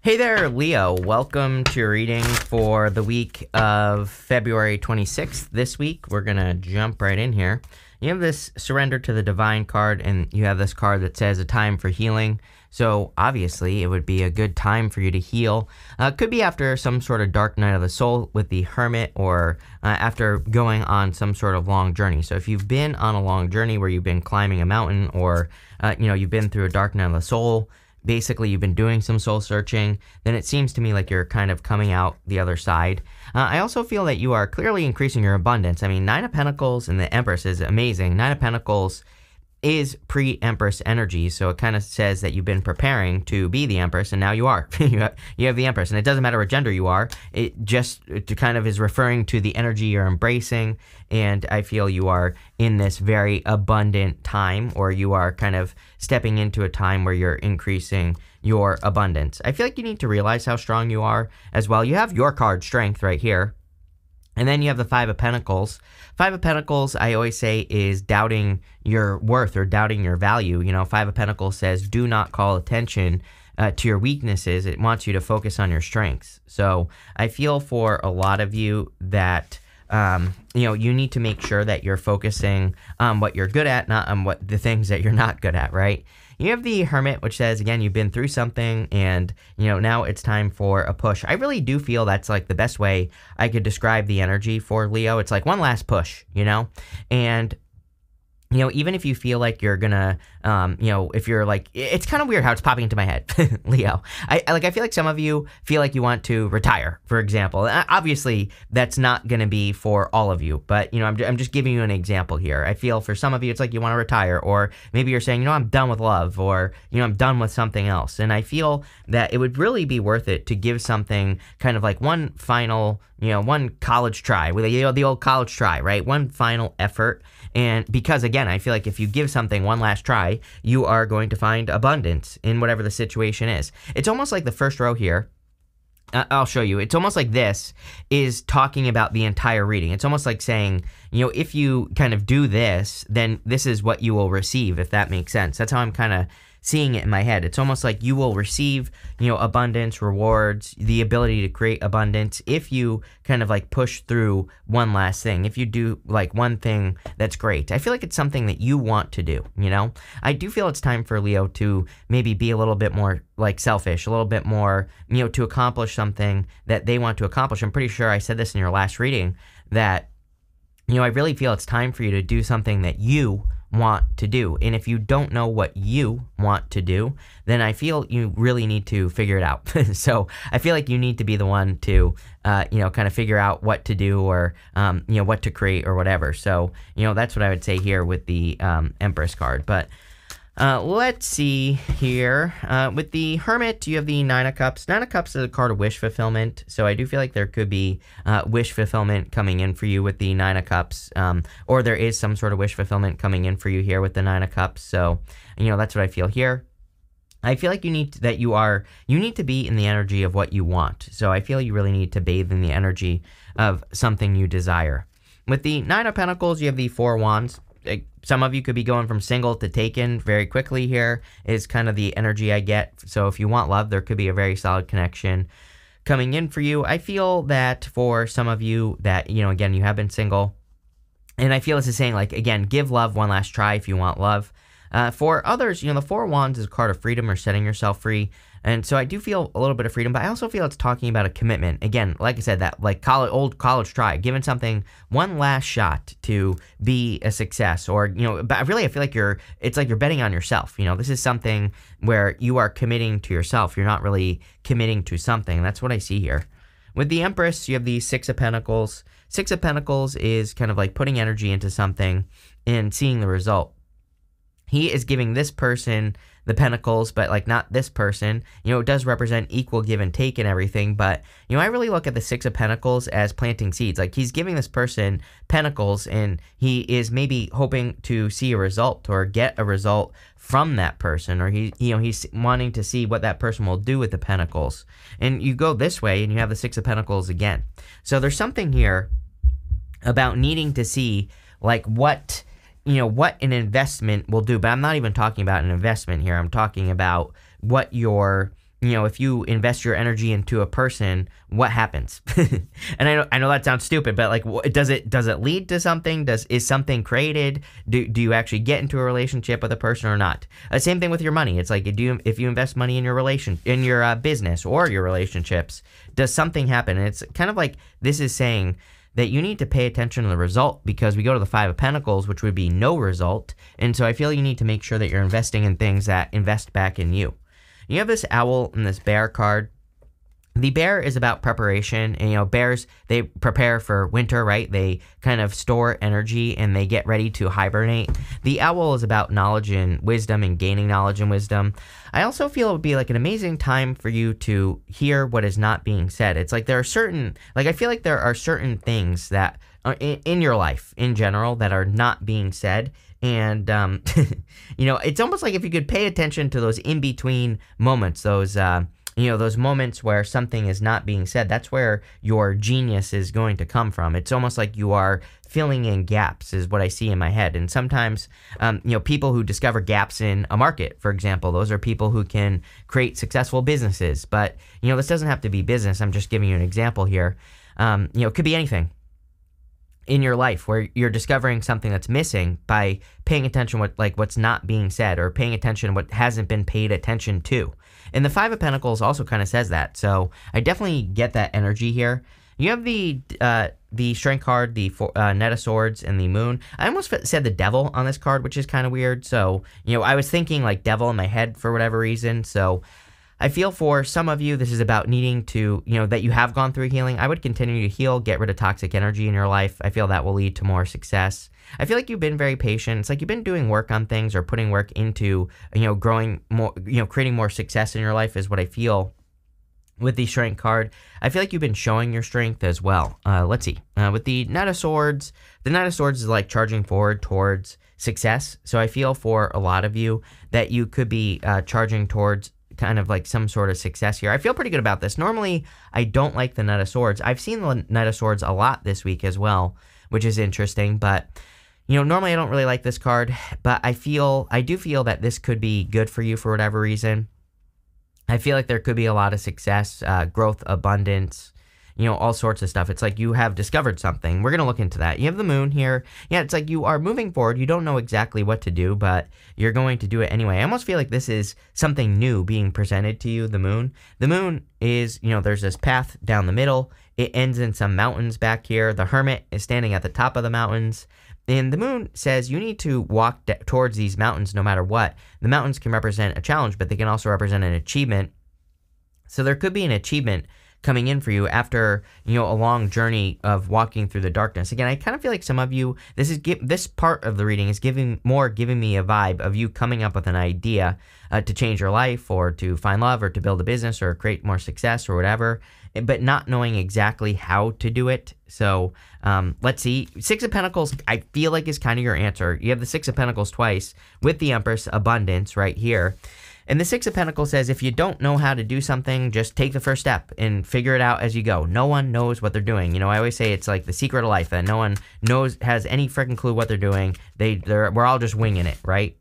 Hey there, Leo. Welcome to your reading for the week of February 26th. This week, we're going to jump right in here. You have this Surrender to the Divine card, and you have this card that says a time for healing. So obviously, it would be a good time for you to heal. Could be after some sort of dark night of the soul with the Hermit, or after going on some sort of long journey. So if you've been on a long journey where you've been climbing a mountain, or you've been through a dark night of the soul, basically you've been doing some soul searching, then it seems to me like you're kind of coming out the other side. I also feel that you are clearly increasing your abundance. I mean, Nine of Pentacles and the Empress is amazing. Nine of Pentacles is pre-Empress energy, so it kind of says that you've been preparing to be the Empress, and now you are. you have the Empress, and it doesn't matter what gender you are. It just kind of is referring to the energy you're embracing, and I feel you are in this very abundant time, or you are kind of stepping into a time where you're increasing your abundance. I feel like you need to realize how strong you are as well. You have your card, Strength, right here. And then you have the Five of Pentacles. Five of Pentacles, I always say, is doubting your worth or doubting your value. You know, Five of Pentacles says, do not call attention to your weaknesses. It wants you to focus on your strengths. So I feel for a lot of you that, you need to make sure that you're focusing on what you're good at, not on what the things that you're not good at, right? You have the Hermit, which says, again, you've been through something and, now it's time for a push. I really do feel that's like the best way I could describe the energy for Leo. It's like one last push, and even if you feel like you're gonna, if you're like, it's kind of weird how it's popping into my head, Leo. I feel like some of you feel like you want to retire, for example. Obviously, that's not gonna be for all of you, but, I'm just giving you an example here. I feel for some of you, it's like you want to retire, or maybe you're saying, I'm done with love, or, I'm done with something else. And I feel that it would really be worth it to give something kind of like one final, one college try, with the old college try, right? One final effort. And because, again, I feel like if you give something one last try, you are going to find abundance in whatever the situation is. It's almost like the first row here. I'll show you. It's almost like this is talking about the entire reading. It's almost like saying, if you kind of do this, then this is what you will receive, if that makes sense. That's how I'm kind of seeing it in my head. It's almost like you will receive, abundance, rewards, the ability to create abundance if you kind of like push through one last thing. If you do like one thing that's great. I feel like it's something that you want to do, I do feel it's time for Leo to maybe be a little bit more like selfish, a little bit more, to accomplish something that they want to accomplish. I'm pretty sure I said this in your last reading that, I really feel it's time for you to do something that you want to do. And if you don't know what you want to do, then I feel you really need to figure it out. So I feel like you need to be the one to, kind of figure out what to do, or, what to create or whatever. So, that's what I would say here with the Empress card. But let's see here. With the Hermit, you have the Nine of Cups. Nine of Cups is a card of wish fulfillment. So I do feel like there could be wish fulfillment coming in for you with the Nine of Cups. Or there is some sort of wish fulfillment coming in for you here with the Nine of Cups. So, that's what I feel here. I feel like you need to be in the energy of what you want. So I feel you really need to bathe in the energy of something you desire. With the Nine of Pentacles, you have the Four of Wands. Some of you could be going from single to taken very quickly here is kind of the energy I get. So if you want love, there could be a very solid connection coming in for you. I feel that for some of you that, again, you have been single. And I feel it's the saying, like, again, give love one last try if you want love. For others, the Four of Wands is a card of freedom or setting yourself free. And so I do feel a little bit of freedom, but I also feel it's talking about a commitment. Again, like I said, that like old college try, giving something one last shot to be a success, or, but really I feel like it's like you're betting on yourself. This is something where you are committing to yourself. You're not really committing to something. That's what I see here. With the Empress, you have the Six of Pentacles. Six of Pentacles is kind of like putting energy into something and seeing the result. He is giving this person the pentacles, but like not this person. It does represent equal give and take and everything, but I really look at the Six of Pentacles as planting seeds. Like he's giving this person pentacles, and he is maybe hoping to see a result or get a result from that person, or he's wanting to see what that person will do with the pentacles. And you go this way and you have the Six of Pentacles again. So there's something here about needing to see like what an investment will do. But I'm not even talking about an investment here. I'm talking about what your if you invest your energy into a person, what happens? And I know that sounds stupid, but like, does it lead to something? Is something created? Do you actually get into a relationship with a person or not? Same thing with your money. It's like, if you invest money in your business or your relationships, does something happen? And it's kind of like, this is saying that you need to pay attention to the result, because we go to the Five of Pentacles, which would be no result. And so I feel you need to make sure that you're investing in things that invest back in you. You have this owl and this bear card. The bear is about preparation, and bears, they prepare for winter, right? They kind of store energy and they get ready to hibernate. The owl is about knowledge and wisdom and gaining knowledge and wisdom. I also feel it would be like an amazing time for you to hear what is not being said. It's like I feel like there are certain things that are in your life in general that are not being said. And, it's almost like if you could pay attention to those in-between moments, those moments where something is not being said, that's where your genius is going to come from. It's almost like you are filling in gaps is what I see in my head. And sometimes, people who discover gaps in a market, for example, those are people who can create successful businesses. But, this doesn't have to be business. I'm just giving you an example here. It could be anything in your life where you're discovering something that's missing by paying attention what's not being said, or paying attention to what hasn't been paid attention to. And the Five of Pentacles also kind of says that. So I definitely get that energy here. You have the Strength card, the Knight of Swords, and the Moon. I almost said the Devil on this card, which is kind of weird. So, I was thinking like Devil in my head for whatever reason. So I feel for some of you, this is about needing to, that you have gone through healing. I would continue to heal, get rid of toxic energy in your life. I feel that will lead to more success. I feel like you've been very patient. It's like you've been doing work on things or putting work into, growing more, creating more success in your life is what I feel with the Strength card. I feel like you've been showing your strength as well. Let's see. With the Knight of Swords, the Knight of Swords is like charging forward towards success. So I feel for a lot of you that you could be charging towards kind of like some sort of success here. I feel pretty good about this. Normally, I don't like the Knight of Swords. I've seen the Knight of Swords a lot this week as well, which is interesting. But, normally I don't really like this card. But I do feel that this could be good for you for whatever reason. I feel like there could be a lot of success, growth, abundance, all sorts of stuff. It's like you have discovered something. We're going to look into that. You have the Moon here. Yeah, it's like you are moving forward. You don't know exactly what to do, but you're going to do it anyway. I almost feel like this is something new being presented to you, the Moon. The Moon is, there's this path down the middle. It ends in some mountains back here. The Hermit is standing at the top of the mountains. And the Moon says you need to walk towards these mountains no matter what. The mountains can represent a challenge, but they can also represent an achievement. So there could be an achievement coming in for you after, a long journey of walking through the darkness. Again, I kind of feel like some of you, this part of the reading is giving me a vibe of you coming up with an idea to change your life, or to find love, or to build a business, or create more success, or whatever, but not knowing exactly how to do it. So let's see. Six of Pentacles, I feel like, is kind of your answer. You have the Six of Pentacles twice with the Empress, abundance right here. And the Six of Pentacles says, if you don't know how to do something, just take the first step and figure it out as you go. No one knows what they're doing. I always say it's like the secret of life, that no one has any freaking clue what they're doing. We're all just winging it, right?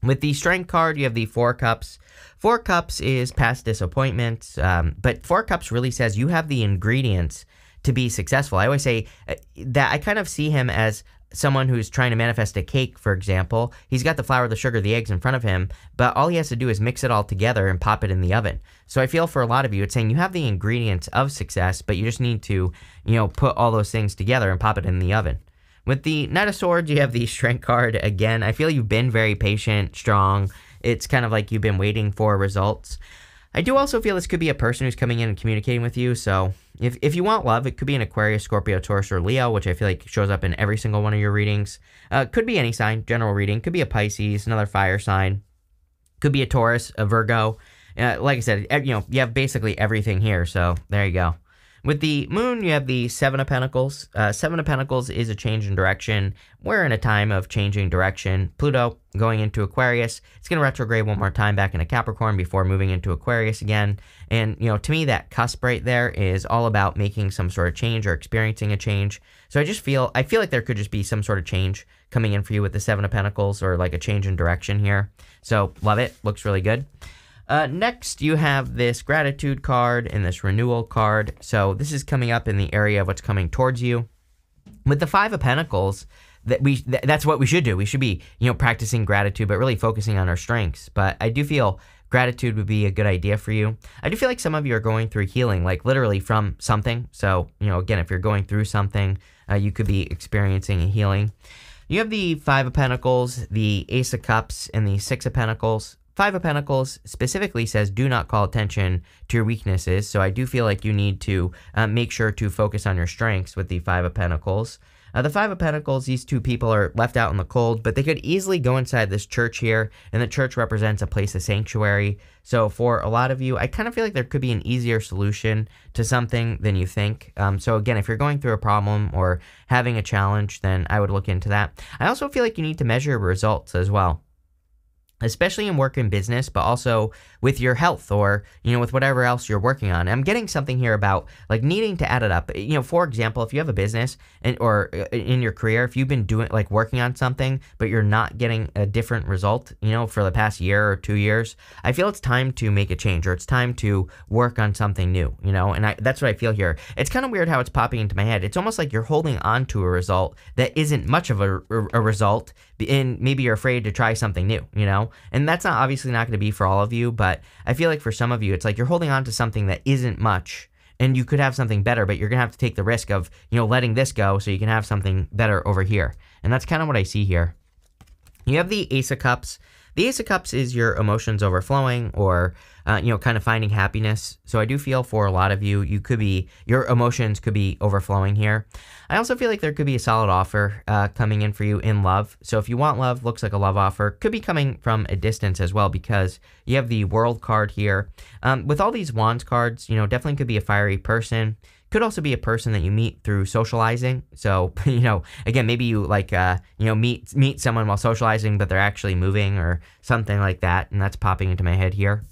With the Strength card, you have the Four Cups. Four Cups is past disappointments, but Four Cups really says you have the ingredients to be successful. I always say that I kind of see him as someone who's trying to manifest a cake, for example. He's got the flour, the sugar, the eggs in front of him, but all he has to do is mix it all together and pop it in the oven. So I feel for a lot of you, it's saying you have the ingredients of success, but you just need to, put all those things together and pop it in the oven. With the Knight of Swords, you have the Strength card again. I feel you've been very patient, strong. It's kind of like you've been waiting for results. I do also feel this could be a person who's coming in and communicating with you. So if you want love, it could be an Aquarius, Scorpio, Taurus, or Leo, which I feel like shows up in every single one of your readings. Could be any sign, general reading. Could be a Pisces, another fire sign. Could be a Taurus, a Virgo. Like I said, you have basically everything here. So there you go. With the Moon, you have the Seven of Pentacles. Seven of Pentacles is a change in direction. We're in a time of changing direction. Pluto going into Aquarius. It's going to retrograde one more time back into Capricorn before moving into Aquarius again. And, to me, that cusp right there is all about making some sort of change or experiencing a change. So I feel like there could just be some sort of change coming in for you with the Seven of Pentacles, or like a change in direction here. So love it. Looks really good. Next, you have this gratitude card and this renewal card. So this is coming up in the area of what's coming towards you. With the Five of Pentacles, that's what we should do. We should be, practicing gratitude, but really focusing on our strengths. But I do feel gratitude would be a good idea for you. I do feel like some of you are going through healing, like literally from something. So, again, if you're going through something, you could be experiencing a healing. You have the Five of Pentacles, the Ace of Cups, and the Six of Pentacles. Five of Pentacles specifically says do not call attention to your weaknesses. So I do feel like you need to make sure to focus on your strengths with the Five of Pentacles. The Five of Pentacles, these two people are left out in the cold, but they could easily go inside this church here, and the church represents a place of sanctuary. So for a lot of you, I kind of feel like there could be an easier solution to something than you think. So again, if you're going through a problem or having a challenge, then I would look into that. I also feel like you need to measure results as well, especially in work and business, but also with your health or, with whatever else you're working on. I'm getting something here about like needing to add it up. For example, if you have a business or in your career, if you've been working on something, but you're not getting a different result, for the past year or 2 years, I feel it's time to make a change, or it's time to work on something new, and that's what I feel here. It's kind of weird how it's popping into my head. It's almost like you're holding on to a result that isn't much of a result, and maybe you're afraid to try something new, and that's obviously not going to be for all of you, but I feel like for some of you, it's like you're holding on to something that isn't much, and you could have something better, but you're going to have to take the risk of, letting this go so you can have something better over here. And that's kind of what I see here. You have the Ace of Cups. The Ace of Cups is your emotions overflowing, or, kind of finding happiness. So I do feel for a lot of you, your emotions could be overflowing here. I also feel like there could be a solid offer coming in for you in love. So if you want love, looks like a love offer could be coming from a distance as well, because you have the World card here. With all these Wands cards, definitely could be a fiery person. Could also be a person that you meet through socializing. So, again, maybe you meet someone while socializing, but they're actually moving or something like that. And that's popping into my head here.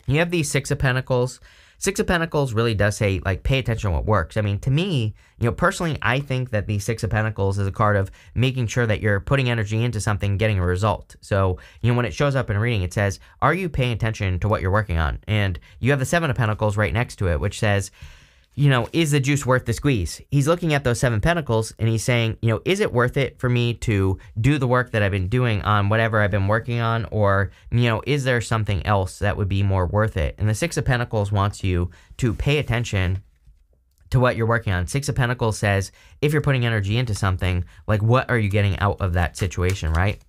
You have the Six of Pentacles. Six of Pentacles really does say, pay attention to what works. I mean, to me, personally, I think that the Six of Pentacles is a card of making sure that you're putting energy into something, getting a result. So, when it shows up in a reading, it says, are you paying attention to what you're working on? And you have the Seven of Pentacles right next to it, which says, is the juice worth the squeeze? He's looking at those Seven Pentacles and he's saying, is it worth it for me to do the work that I've been doing on whatever I've been working on? Or, is there something else that would be more worth it? And the Six of Pentacles wants you to pay attention to what you're working on. Six of Pentacles says, if you're putting energy into something, what are you getting out of that situation, right?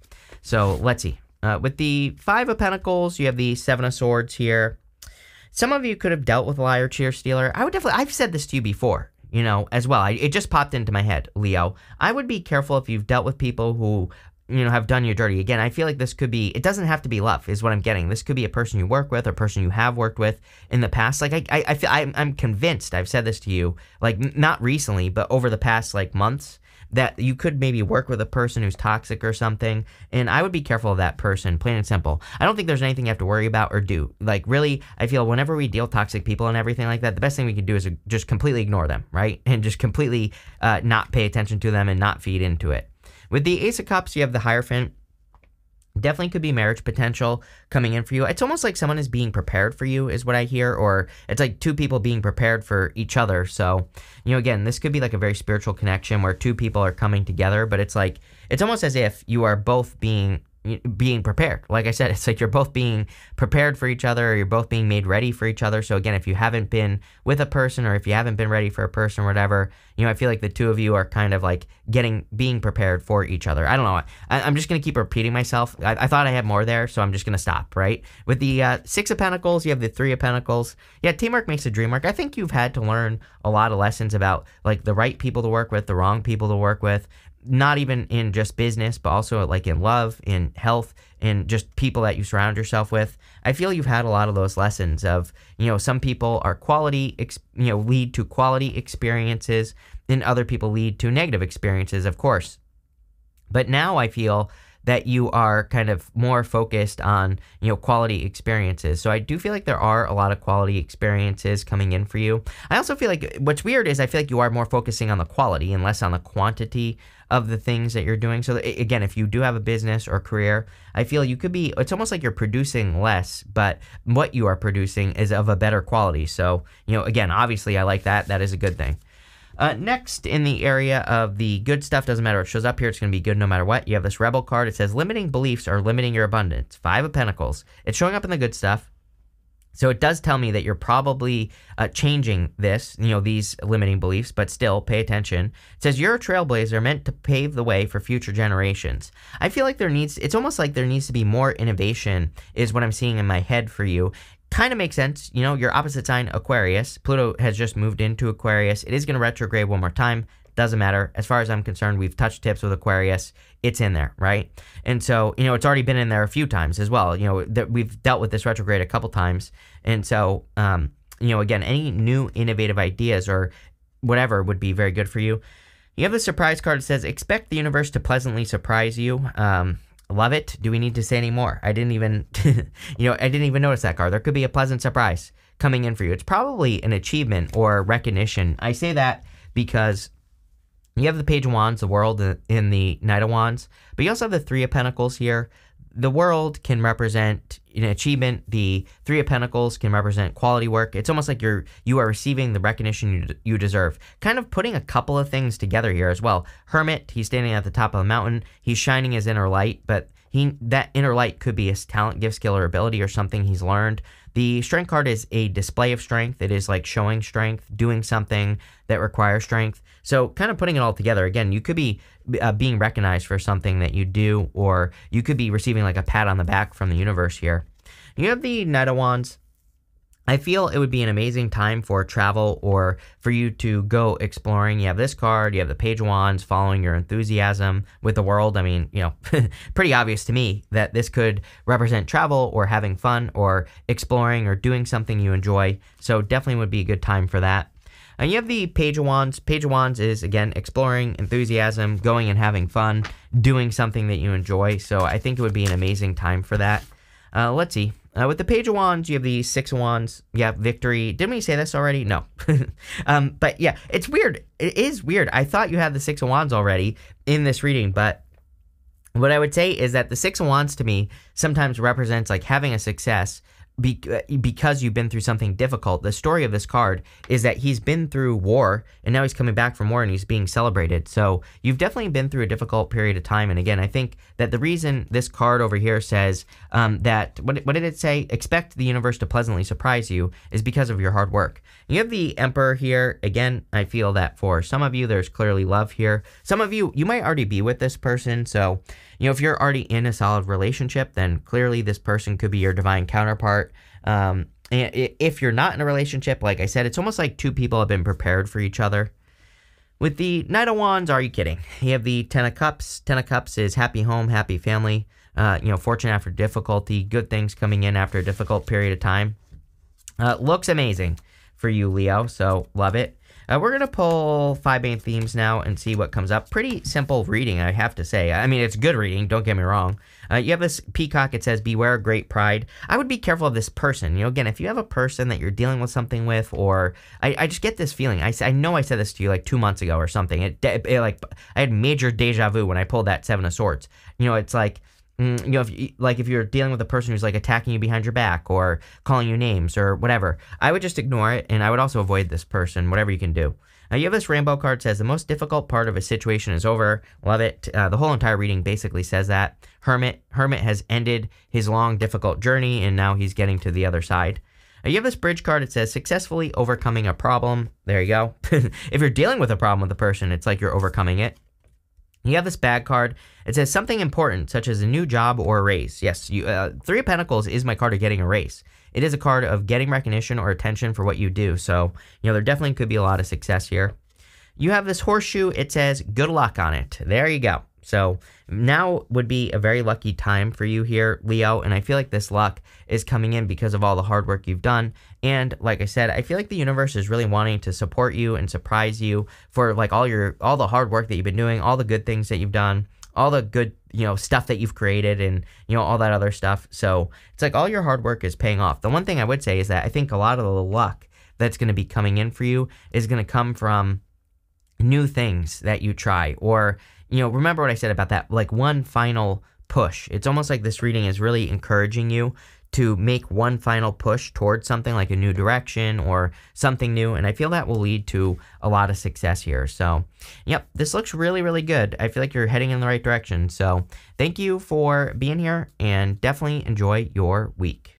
So let's see. With the Five of Pentacles, you have the Seven of Swords here. Some of you could have dealt with a liar, cheater, stealer. I've said this to you before, as well. It just popped into my head, Leo. I would be careful if you've dealt with people who, have done you dirty. Again, I feel like this could be, it doesn't have to be love, is what I'm getting. This could be a person you work with, or a person you have worked with in the past. I'm convinced, I've said this to you, not recently, but over the past, months, that you could maybe work with a person who's toxic or something, and I would be careful of that person, plain and simple. I don't think there's anything you have to worry about or do. Really, I feel whenever we deal with toxic people and everything like that, the best thing we can do is just completely ignore them, right? And just completely not pay attention to them and not feed into it. With the Ace of Cups, you have the Hierophant. Definitely could be marriage potential coming in for you. It's almost like someone is being prepared for you, is what I hear, or it's like two people being prepared for each other. So, again, this could be like a very spiritual connection where two people are coming together, but it's almost as if you are both being prepared. Like I said, it's like you're both being prepared for each other, or you're both being made ready for each other. So again, if you haven't been with a person, or if you haven't been ready for a person or whatever, I feel like the two of you are kind of being prepared for each other. I don't know. I'm just going to keep repeating myself. I thought I had more there, so I'm just going to stop, right? With the Six of Pentacles, you have the Three of Pentacles. Yeah, teamwork makes the dream work. I think you've had to learn a lot of lessons about the right people to work with, the wrong people to work with. Not even in just business, but also in love, in health, in just people that you surround yourself with. I feel you've had a lot of those lessons of, some people are lead to quality experiences, and other people lead to negative experiences, of course. But now I feel that you are kind of more focused on, quality experiences. So I do feel like there are a lot of quality experiences coming in for you. I also feel like what's weird is I feel like you are more focusing on the quality and less on the quantity of the things that you're doing. So again, if you do have a business or career, I feel you could be, it's almost like you're producing less, but what you are producing is of a better quality. So, again, obviously I like that. That is a good thing. Next, in the area of the good stuff, doesn't matter what shows up here, it's going to be good no matter what. You have this Rebel card. It says limiting beliefs are limiting your abundance. 5 of Pentacles. It's showing up in the good stuff. So it does tell me that you're probably changing this, these limiting beliefs, but still pay attention. It says you're a trailblazer meant to pave the way for future generations. I feel like it's almost like there needs to be more innovation is what I'm seeing in my head for you. Kind of makes sense. Your opposite sign, Aquarius. Pluto has just moved into Aquarius. It is going to retrograde one more time. Doesn't matter. As far as I'm concerned, we've touched tips with Aquarius. It's in there, right? And so, it's already been in there a few times as well. That we've dealt with this retrograde a couple times. And so, again, any new innovative ideas or whatever would be very good for you. You have the surprise card that says, expect the universe to pleasantly surprise you. Love it. Do we need to say any more? I didn't even, I didn't even notice that card. There could be a pleasant surprise coming in for you. It's probably an achievement or recognition. I say that because you have the Page of Wands, the World, in the Knight of Wands, but you also have the 3 of Pentacles here. The World can represent an achievement. The 3 of Pentacles can represent quality work. It's almost like you are receiving the recognition you deserve. Kind of putting a couple of things together here as well. Hermit, he's standing at the top of the mountain. He's shining his inner light, but that inner light could be his talent, gift, skill, or ability, or something he's learned. The Strength card is a display of strength. It is like showing strength, doing something that requires strength. So kind of putting it all together. Again, you could be being recognized for something that you do, or you could be receiving like a pat on the back from the universe here. You have the Knight of Wands. I feel it would be an amazing time for travel or for you to go exploring. You have this card, you have the Page of Wands, following your enthusiasm with the world. I mean, pretty obvious to me that this could represent travel or having fun or exploring or doing something you enjoy. So definitely would be a good time for that. And you have the Page of Wands. Page of Wands is, again, exploring, enthusiasm, going and having fun, doing something that you enjoy. So I think it would be an amazing time for that. Let's see. With the Page of Wands, you have the 6 of Wands. Yeah, victory. Didn't we say this already? No. But yeah, it's weird. It is weird. I thought you had the 6 of Wands already in this reading, but what I would say is that the 6 of Wands to me sometimes represents like having a success because you've been through something difficult. The story of this card is that he's been through war and now he's coming back from war and he's being celebrated. So you've definitely been through a difficult period of time. And again, I think that the reason this card over here says that, what did it say? Expect the universe to pleasantly surprise you is because of your hard work. You have the Emperor here. Again, I feel that for some of you, there's clearly love here. Some of you, you might already be with this person. So, if you're already in a solid relationship, then clearly this person could be your divine counterpart. And if you're not in a relationship, like I said, it's almost like 2 people have been prepared for each other. With the Knight of Wands, are you kidding? You have the 10 of Cups. 10 of Cups is happy home, happy family, fortune after difficulty, good things coming in after a difficult period of time. Looks amazing for you, Leo, so love it. We're going to pull 5 main themes now and see what comes up. Pretty simple reading, I have to say. I mean, it's good reading, don't get me wrong. You have this peacock, it says, beware great pride. I would be careful of this person. Again, if you have a person that you're dealing with something with, or I just get this feeling. I know I said this to you like 2 months ago or something. I had major deja vu when I pulled that 7 of Swords. It's like, if you're dealing with a person who's like attacking you behind your back or calling you names or whatever, I would just ignore it, and I would also avoid this person, whatever you can do. You have this rainbow card, says the most difficult part of a situation is over. Love it. The whole entire reading basically says that. Hermit has ended his long, difficult journey, and now he's getting to the other side. You have this bridge card. It says successfully overcoming a problem. There you go. If you're dealing with a problem with a person, it's like you're overcoming it. You have this bag card. It says something important, such as a new job or a raise. Yes, 3 of Pentacles is my card of getting a raise. It is a card of getting recognition or attention for what you do. So, there definitely could be a lot of success here. You have this horseshoe. It says good luck on it. There you go. So now would be a very lucky time for you here, Leo, and I feel like this luck is coming in because of all the hard work you've done. And like I said, I feel like the universe is really wanting to support you and surprise you for like all the hard work that you've been doing, all the good things that you've done, all the good, stuff that you've created, and, all that other stuff. So it's like all your hard work is paying off. The one thing I would say is that I think a lot of the luck that's going to be coming in for you is going to come from new things that you try, or, remember what I said about that, like one final push. It's almost like this reading is really encouraging you to make one final push towards something like a new direction or something new. And I feel that will lead to a lot of success here. So, yep, this looks really, really good. I feel like you're heading in the right direction. So thank you for being here, and definitely enjoy your week.